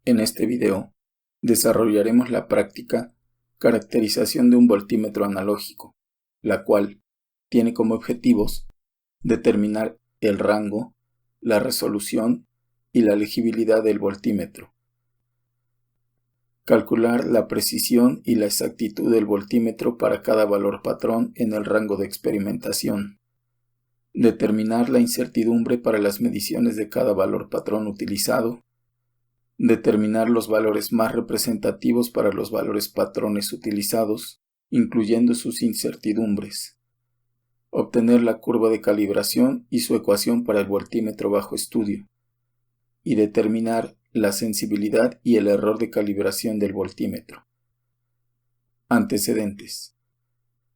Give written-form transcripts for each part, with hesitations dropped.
En este video, desarrollaremos la práctica caracterización de un voltímetro analógico, la cual tiene como objetivos determinar el rango, la resolución y la legibilidad del voltímetro, calcular la precisión y la exactitud del voltímetro para cada valor patrón en el rango de experimentación, determinar la incertidumbre para las mediciones de cada valor patrón utilizado, determinar los valores más representativos para los valores patrones utilizados, incluyendo sus incertidumbres, obtener la curva de calibración y su ecuación para el voltímetro bajo estudio, y determinar la sensibilidad y el error de calibración del voltímetro. Antecedentes.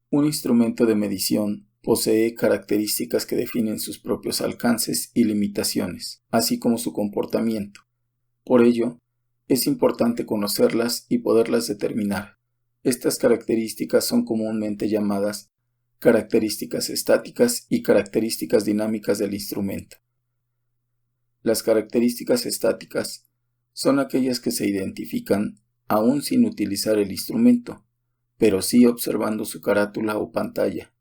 Un instrumento de medición posee características que definen sus propios alcances y limitaciones, así como su comportamiento. Por ello, es importante conocerlas y poderlas determinar. Estas características son comúnmente llamadas características estáticas y características dinámicas del instrumento. Las características estáticas son aquellas que se identifican aún sin utilizar el instrumento, pero sí observando su carátula o pantalla.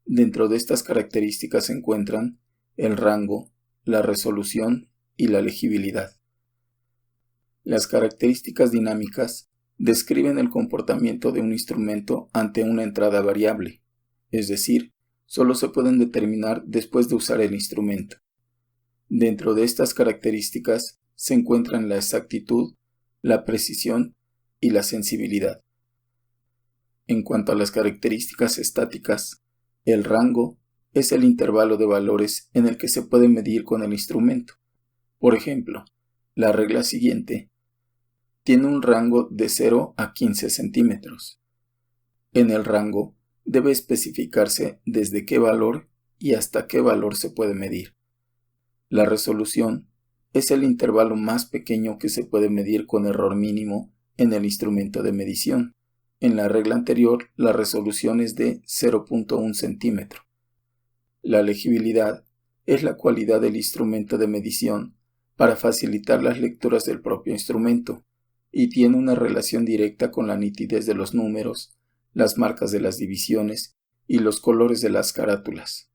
Dentro de estas características se encuentran el rango, la resolución y la legibilidad. Las características dinámicas describen el comportamiento de un instrumento ante una entrada variable, es decir, solo se pueden determinar después de usar el instrumento. Dentro de estas características se encuentran la exactitud, la precisión y la sensibilidad. En cuanto a las características estáticas, el rango es el intervalo de valores en el que se puede medir con el instrumento. Por ejemplo, la regla siguiente tiene un rango de 0 a 15 centímetros. En el rango debe especificarse desde qué valor y hasta qué valor se puede medir. La resolución es el intervalo más pequeño que se puede medir con error mínimo en el instrumento de medición. En la regla anterior, la resolución es de 0.1 centímetro. La legibilidad es la cualidad del instrumento de medición para facilitar las lecturas del propio instrumento y tiene una relación directa con la nitidez de los números, las marcas de las divisiones y los colores de las carátulas.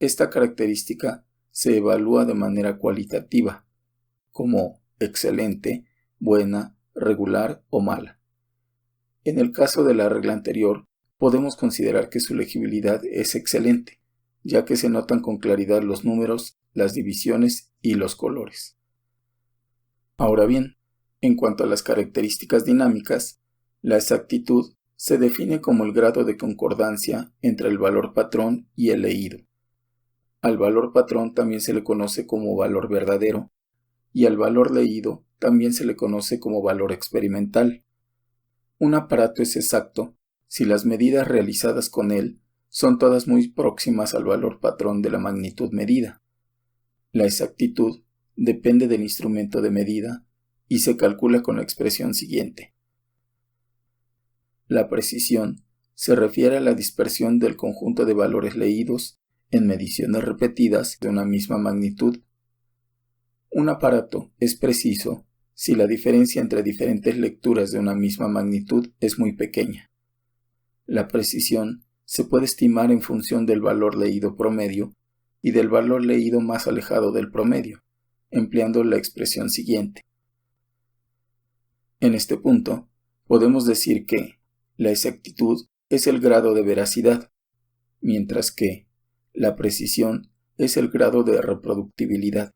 Esta característica se evalúa de manera cualitativa, como excelente, buena, regular o mala. En el caso de la regla anterior, podemos considerar que su legibilidad es excelente, ya que se notan con claridad los números, las divisiones y los colores. Ahora bien, en cuanto a las características dinámicas, la exactitud se define como el grado de concordancia entre el valor patrón y el leído. Al valor patrón también se le conoce como valor verdadero, y al valor leído también se le conoce como valor experimental. Un aparato es exacto si las medidas realizadas con él son todas muy próximas al valor patrón de la magnitud medida. La exactitud depende del instrumento de medida y se calcula con la expresión siguiente. La precisión se refiere a la dispersión del conjunto de valores leídos en mediciones repetidas de una misma magnitud. Un aparato es preciso si la diferencia entre diferentes lecturas de una misma magnitud es muy pequeña. La precisión se puede estimar en función del valor leído promedio y del valor leído más alejado del promedio, empleando la expresión siguiente. En este punto, podemos decir que la exactitud es el grado de veracidad, mientras que la precisión es el grado de reproductibilidad.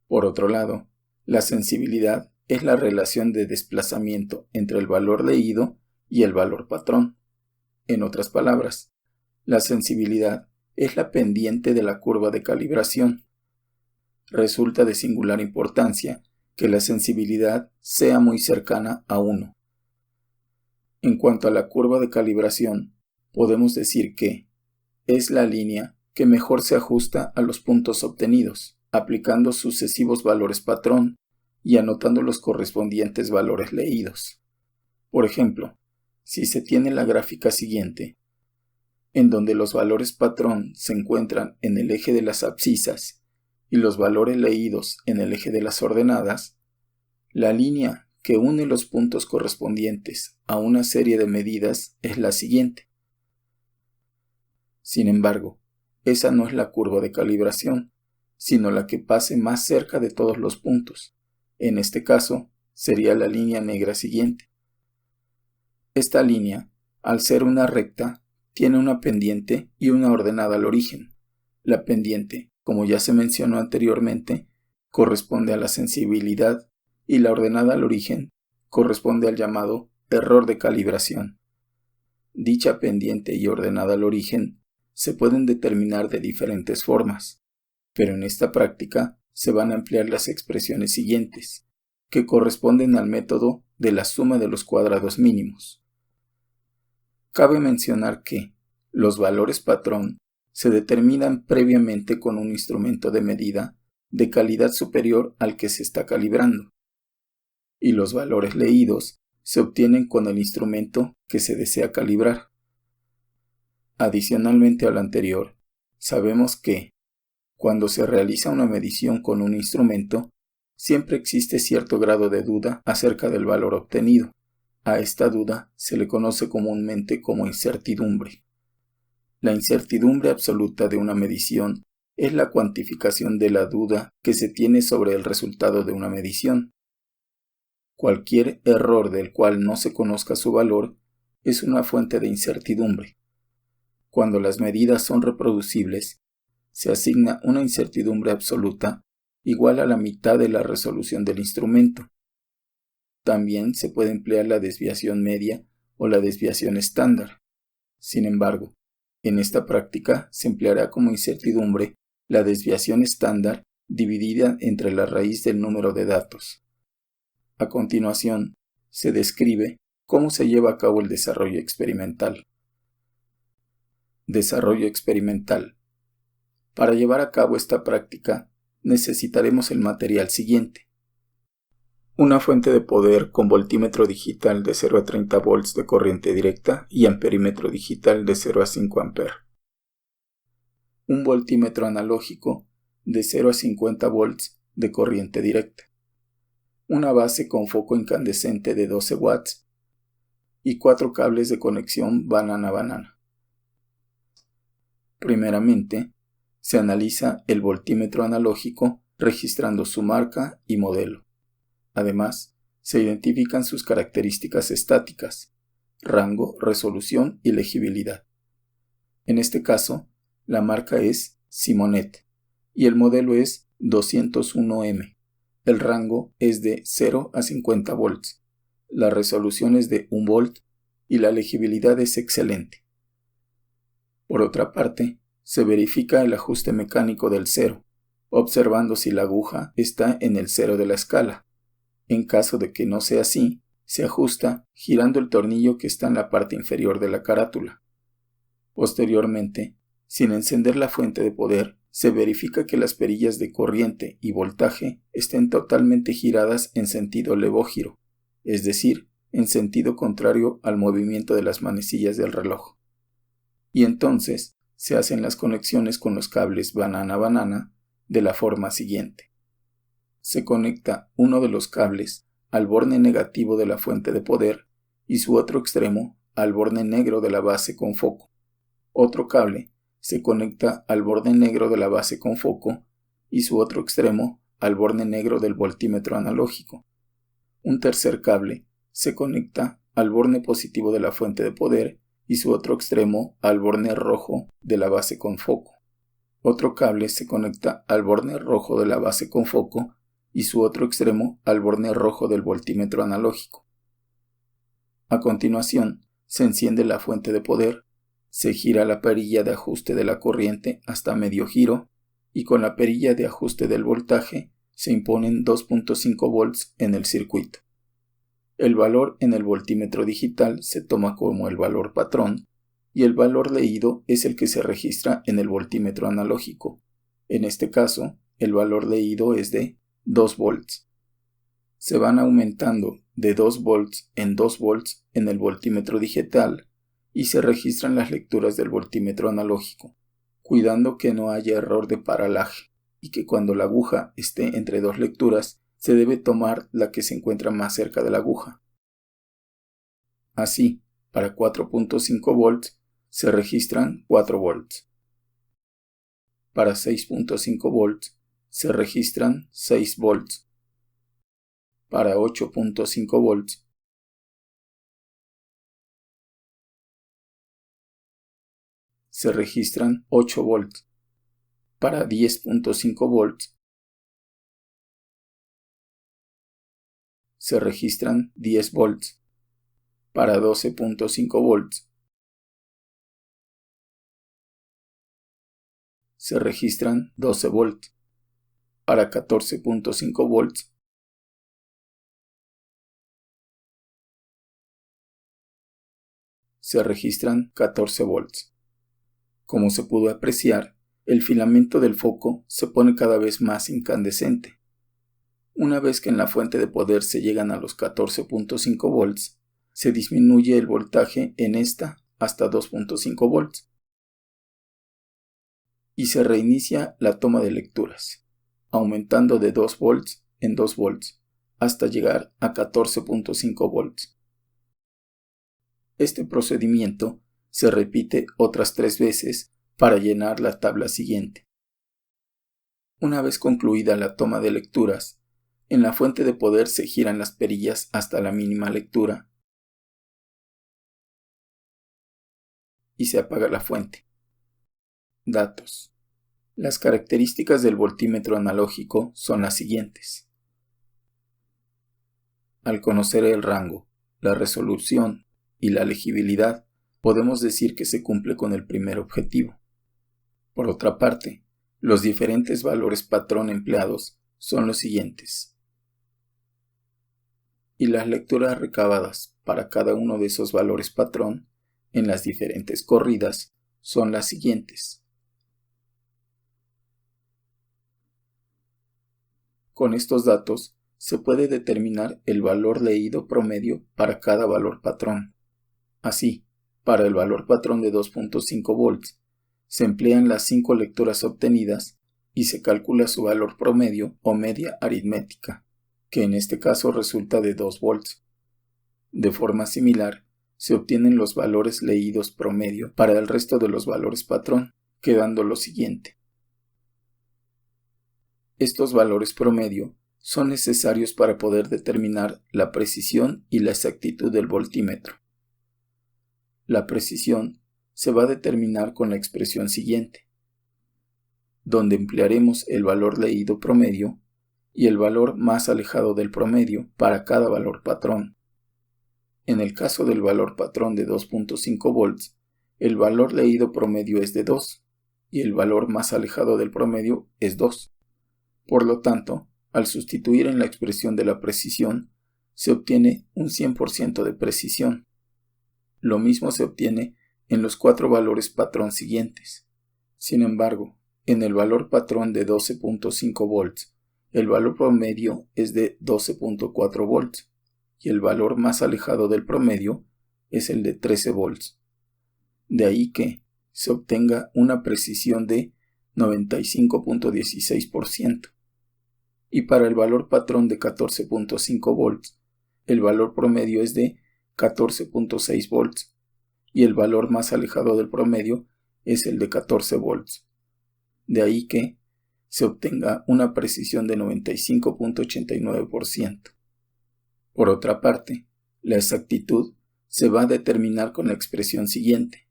Por otro lado, la sensibilidad es la relación de desplazamiento entre el valor leído y el valor patrón. En otras palabras, la sensibilidad es la pendiente de la curva de calibración. Resulta de singular importancia que la sensibilidad sea muy cercana a 1. En cuanto a la curva de calibración, podemos decir que es la línea que mejor se ajusta a los puntos obtenidos, aplicando sucesivos valores patrón y anotando los correspondientes valores leídos. Por ejemplo, si se tiene la gráfica siguiente, en donde los valores patrón se encuentran en el eje de las abscisas y los valores leídos en el eje de las ordenadas, La línea que une los puntos correspondientes a una serie de medidas es la siguiente. Sin embargo, esa no es la curva de calibración, sino la que pase más cerca de todos los puntos. En este caso, sería la línea negra siguiente. Esta línea, al ser una recta, tiene una pendiente y una ordenada al origen. La pendiente, como ya se mencionó anteriormente, corresponde a la sensibilidad y la ordenada al origen corresponde al llamado error de calibración. Dicha pendiente y ordenada al origen se pueden determinar de diferentes formas, pero en esta práctica se van a emplear las expresiones siguientes, que corresponden al método de la suma de los cuadrados mínimos. Cabe mencionar que los valores patrón se determinan previamente con un instrumento de medida de calidad superior al que se está calibrando, y los valores leídos se obtienen con el instrumento que se desea calibrar. Adicionalmente a lo anterior, sabemos que, cuando se realiza una medición con un instrumento, siempre existe cierto grado de duda acerca del valor obtenido. A esta duda se le conoce comúnmente como incertidumbre. La incertidumbre absoluta de una medición es la cuantificación de la duda que se tiene sobre el resultado de una medición. Cualquier error del cual no se conozca su valor es una fuente de incertidumbre. Cuando las medidas son reproducibles, se asigna una incertidumbre absoluta igual a la mitad de la resolución del instrumento. También se puede emplear la desviación media o la desviación estándar. Sin embargo, en esta práctica se empleará como incertidumbre la desviación estándar dividida entre la raíz del número de datos. A continuación, se describe cómo se lleva a cabo el desarrollo experimental. Desarrollo experimental. Para llevar a cabo esta práctica, necesitaremos el material siguiente. Una fuente de poder con voltímetro digital de 0 a 30 volts de corriente directa y amperímetro digital de 0 a 5 amperes. Un voltímetro analógico de 0 a 50 volts de corriente directa. Una base con foco incandescente de 12 watts y 4 cables de conexión banana-banana. Primeramente, se analiza el voltímetro analógico registrando su marca y modelo. Además, se identifican sus características estáticas, rango, resolución y legibilidad. En este caso, la marca es Simonet y el modelo es 201M. El rango es de 0 a 50 volts. La resolución es de 1 volt y la legibilidad es excelente. Por otra parte, se verifica el ajuste mecánico del cero, observando si la aguja está en el cero de la escala. En caso de que no sea así, se ajusta girando el tornillo que está en la parte inferior de la carátula. Posteriormente, sin encender la fuente de poder, se verifica que las perillas de corriente y voltaje estén totalmente giradas en sentido levógiro, es decir, en sentido contrario al movimiento de las manecillas del reloj. Y entonces se hacen las conexiones con los cables banana-banana de la forma siguiente. Se conecta uno de los cables al borne negativo de la fuente de poder y su otro extremo al borne negro de la base con foco. Otro cable se conecta al borne negro de la base con foco y su otro extremo al borne negro del voltímetro analógico. Un tercer cable se conecta al borne positivo de la fuente de poder y su otro extremo al borne rojo de la base con foco. Otro cable se conecta al borne rojo de la base con foco y su otro extremo al borne rojo del voltímetro analógico. A continuación, se enciende la fuente de poder, se gira la perilla de ajuste de la corriente hasta medio giro y con la perilla de ajuste del voltaje se imponen 2.5 volts en el circuito. El valor en el voltímetro digital se toma como el valor patrón y el valor leído es el que se registra en el voltímetro analógico. En este caso, el valor leído es de 2 volts. Se van aumentando de 2 volts en 2 volts en el voltímetro digital y se registran las lecturas del voltímetro analógico, cuidando que no haya error de paralaje y que cuando la aguja esté entre dos lecturas se debe tomar la que se encuentra más cerca de la aguja. Así, para 4.5 volts se registran 4 volts. Para 6.5 volts se registran 6 volts. Para 8.5 volts se registran 8 volts. Para 10.5 volts se registran 10 volts. Para 12.5 volts se registran 12 volts. Para 14.5 volts se registran 14 volts. Como se pudo apreciar, el filamento del foco se pone cada vez más incandescente. Una vez que en la fuente de poder se llegan a los 14.5 volts, se disminuye el voltaje en esta hasta 2.5 volts y se reinicia la toma de lecturas, aumentando de 2 volts en 2 volts hasta llegar a 14.5 volts. Este procedimiento se repite otras 3 veces para llenar la tabla siguiente. Una vez concluida la toma de lecturas, en la fuente de poder se giran las perillas hasta la mínima lectura y se apaga la fuente. Datos. Las características del voltímetro analógico son las siguientes. Al conocer el rango, la resolución y la legibilidad, podemos decir que se cumple con el primer objetivo. Por otra parte, los diferentes valores patrón empleados son los siguientes. Y las lecturas recabadas para cada uno de esos valores patrón en las diferentes corridas son las siguientes. Con estos datos se puede determinar el valor leído promedio para cada valor patrón. Así, para el valor patrón de 2.5 volts, se emplean las 5 lecturas obtenidas y se calcula su valor promedio o media aritmética, que en este caso resulta de 2 volts. De forma similar, se obtienen los valores leídos promedio para el resto de los valores patrón, quedando lo siguiente. Estos valores promedio son necesarios para poder determinar la precisión y la exactitud del voltímetro. La precisión se va a determinar con la expresión siguiente, donde emplearemos el valor leído promedio y el valor más alejado del promedio para cada valor patrón. En el caso del valor patrón de 2.5 volts, el valor leído promedio es de 2 y el valor más alejado del promedio es 2. Por lo tanto, al sustituir en la expresión de la precisión, se obtiene un 100% de precisión. Lo mismo se obtiene en los 4 valores patrón siguientes. Sin embargo, en el valor patrón de 12.5 volts, el valor promedio es de 12.4 volts y el valor más alejado del promedio es el de 13 volts. De ahí que se obtenga una precisión de 95.16%. Y para el valor patrón de 14.5 volts, el valor promedio es de 14.6 volts y el valor más alejado del promedio es el de 14 volts. De ahí que se obtenga una precisión de 95.89%. Por otra parte, la exactitud se va a determinar con la expresión siguiente,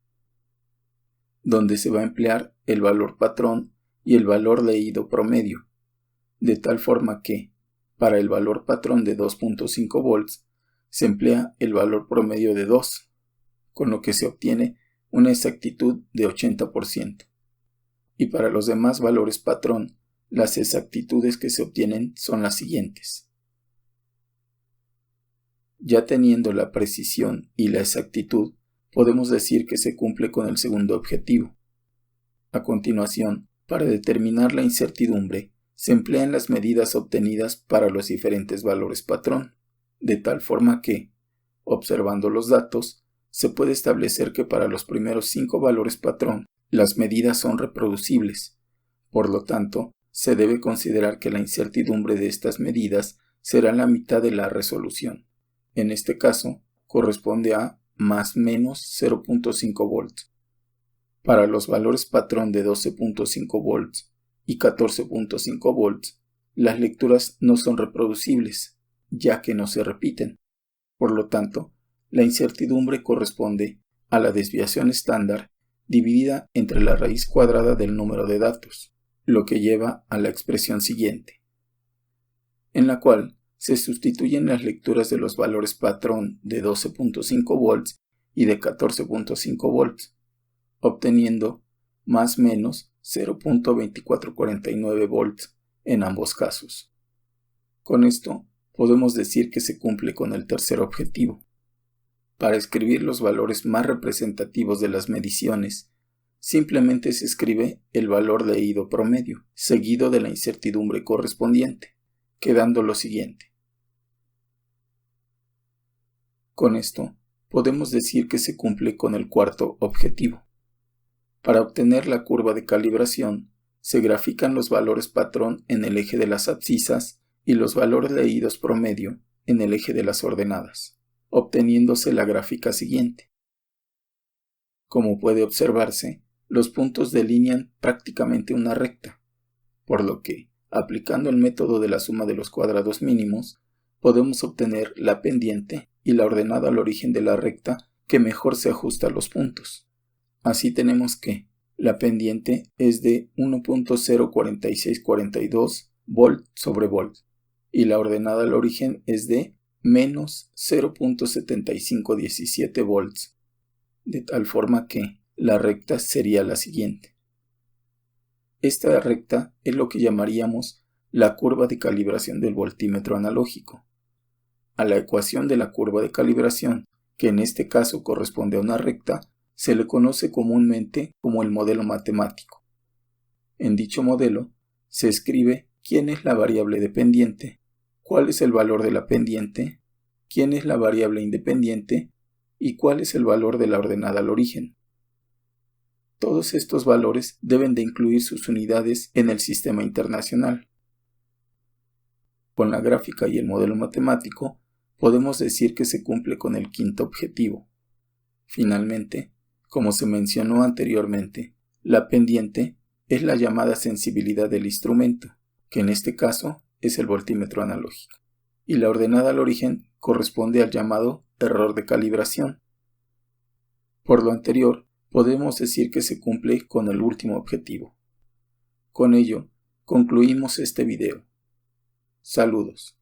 donde se va a emplear el valor patrón y el valor leído promedio, de tal forma que, para el valor patrón de 2.5 volts, se emplea el valor promedio de 2, con lo que se obtiene una exactitud de 80%. Y para los demás valores patrón, las exactitudes que se obtienen son las siguientes. Ya teniendo la precisión y la exactitud, podemos decir que se cumple con el segundo objetivo. A continuación, para determinar la incertidumbre, se emplean las medidas obtenidas para los diferentes valores patrón, de tal forma que, observando los datos, se puede establecer que para los primeros 5 valores patrón, las medidas son reproducibles. Por lo tanto, se debe considerar que la incertidumbre de estas medidas será la mitad de la resolución. En este caso, corresponde a más menos 0.5 volts. Para los valores patrón de 12.5 volts y 14.5 volts, las lecturas no son reproducibles, ya que no se repiten. Por lo tanto, la incertidumbre corresponde a la desviación estándar dividida entre la raíz cuadrada del número de datos, lo que lleva a la expresión siguiente, en la cual se sustituyen las lecturas de los valores patrón de 12.5 volts y de 14.5 volts, obteniendo más menos 0.2449 volts en ambos casos. Con esto, podemos decir que se cumple con el tercer objetivo. Para escribir los valores más representativos de las mediciones, simplemente se escribe el valor leído promedio, seguido de la incertidumbre correspondiente, quedando lo siguiente. Con esto, podemos decir que se cumple con el cuarto objetivo. Para obtener la curva de calibración, se grafican los valores patrón en el eje de las abscisas y los valores leídos promedio en el eje de las ordenadas, obteniéndose la gráfica siguiente. Como puede observarse, los puntos delinean prácticamente una recta, por lo que, aplicando el método de la suma de los cuadrados mínimos, podemos obtener la pendiente y la ordenada al origen de la recta que mejor se ajusta a los puntos. Así tenemos que la pendiente es de 1.04642 volt sobre volt y la ordenada al origen es de menos 0.7517 volts, de tal forma que la recta sería la siguiente. Esta recta es lo que llamaríamos la curva de calibración del voltímetro analógico. A la ecuación de la curva de calibración, que en este caso corresponde a una recta, se le conoce comúnmente como el modelo matemático. En dicho modelo, se escribe quién es la variable dependiente, cuál es el valor de la pendiente, quién es la variable independiente y cuál es el valor de la ordenada al origen. Todos estos valores deben de incluir sus unidades en el sistema internacional. Con la gráfica y el modelo matemático, podemos decir que se cumple con el quinto objetivo. Finalmente, como se mencionó anteriormente, la pendiente es la llamada sensibilidad del instrumento, que en este caso es el voltímetro analógico, y la ordenada al origen corresponde al llamado error de calibración. Por lo anterior, podemos decir que se cumple con el último objetivo. Con ello, concluimos este video. Saludos.